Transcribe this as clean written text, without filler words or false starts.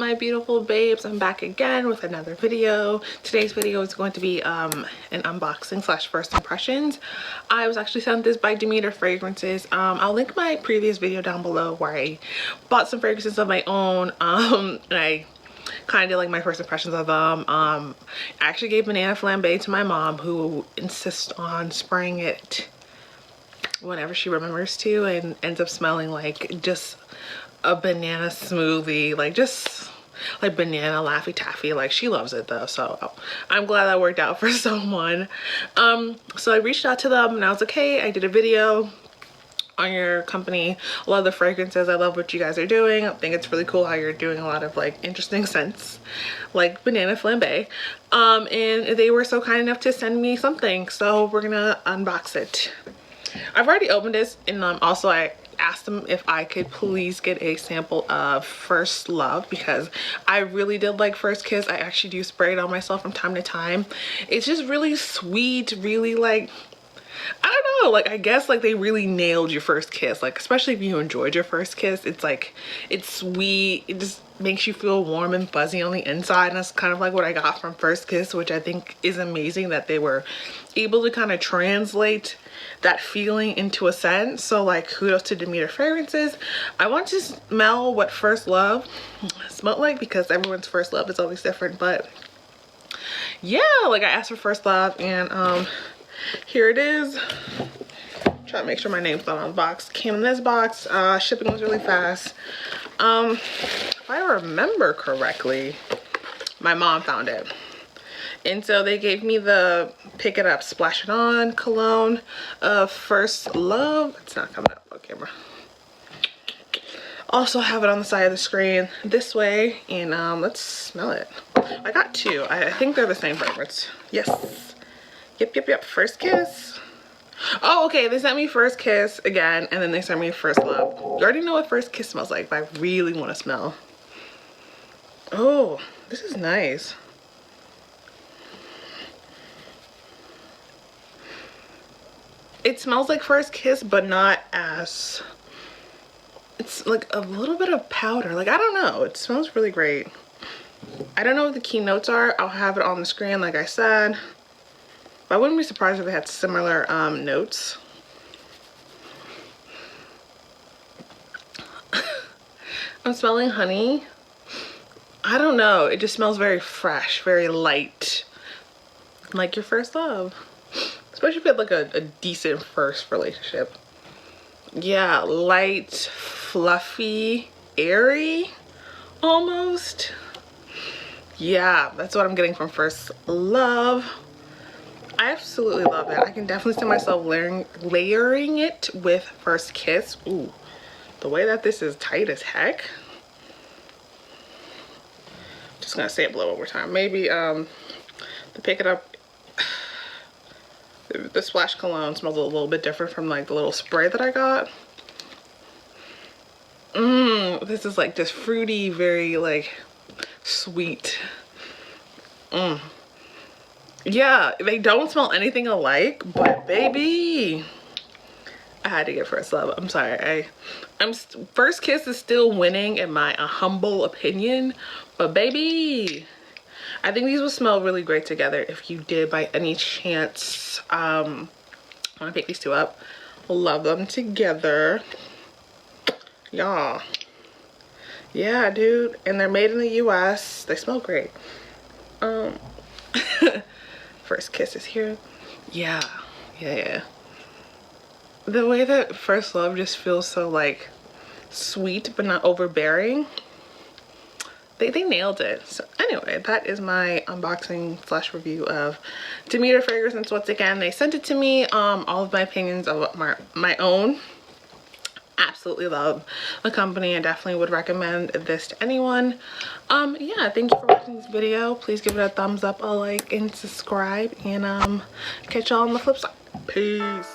my beautiful babes? I'm back again with another video. Today's video is going to be an unboxing slash first impressions. I was actually sent this by Demeter fragrances. I'll link my previous video down below where I bought some fragrances of my own, and I kind of did like my first impressions of them. I actually gave banana flambe to my mom, who insists on spraying it whenever she remembers to, and ends up smelling like just a banana smoothie, like just like banana Laffy Taffy. Like, she loves it though, so I'm glad that worked out for someone. So I reached out to them and I was like, hey, I did a video on your company. I love the fragrances. I love what you guys are doing. I think it's really cool how you're doing a lot of like interesting scents like banana flambe. And they were so kind enough to send me something, so we're gonna unbox it. I've already opened this, and also I asked them if I could please get a sample of First Love, because I really did like First Kiss. I actually do spray it on myself from time to time. It's just really sweet, really like, I don't know, like I guess like they really nailed your first kiss. Like, especially if you enjoyed your first kiss, it's like, it's sweet, it just makes you feel warm and fuzzy on the inside, and that's kind of like what I got from First Kiss, which I think is amazing that they were able to kind of translate that feeling into a scent. So like, kudos to Demeter fragrances. I want to smell what First Love smelled like, because everyone's first love is always different. But yeah, like I asked for First Love, and here it is. Try to make sure my name's not on the box. Came in this box. Shipping was really fast. If I remember correctly, my mom found it, and so they gave me the Pick It Up Splash It On cologne of First Love. It's not coming up on camera. Also have it on the side of the screen this way, and let's smell it. I got two. I think they're the same fragrance. Yes. Yep. First Kiss. Oh, okay. They sent me First Kiss again, and then they sent me First Love. You already know what First Kiss smells like, but I really want to smell. Oh, this is nice. It smells like First Kiss, but not as, it's like a little bit of powder. Like, I don't know. It smells really great. I don't know what the key notes are. I'll have it on the screen, like I said. But I wouldn't be surprised if they had similar notes. I'm smelling honey. I don't know. It just smells very fresh, very light. Like your first love. Especially if you had like a decent first relationship. Yeah, light, fluffy, airy, almost. Yeah, that's what I'm getting from First Love. I absolutely love it. I can definitely see myself layering it with First Kiss. Ooh, the way that this is tight as heck. Just gonna say it below one more time. Maybe the Pick It Up, the Splash Cologne smells a little bit different from like the little spray that I got. This is like just fruity, very like sweet. Yeah, they don't smell anything alike, but baby, I had to get First Love. I'm sorry. First Kiss is still winning in my humble opinion, but baby, I think these will smell really great together. If you did by any chance want to pick these two up, love them together. Y'all, yeah, dude, and they're made in the US. They smell great. First Kiss is here. Yeah. The way that First Love just feels so like sweet but not overbearing, they nailed it. So anyway, that is my unboxing slash review of Demeter fragrances. Once again, they sent it to me. All of my opinions of my own. Absolutely love the company. I definitely would recommend this to anyone. Yeah, thank you for watching this video. Please give it a thumbs up, a like, and subscribe, and catch y'all on the flip side. Peace.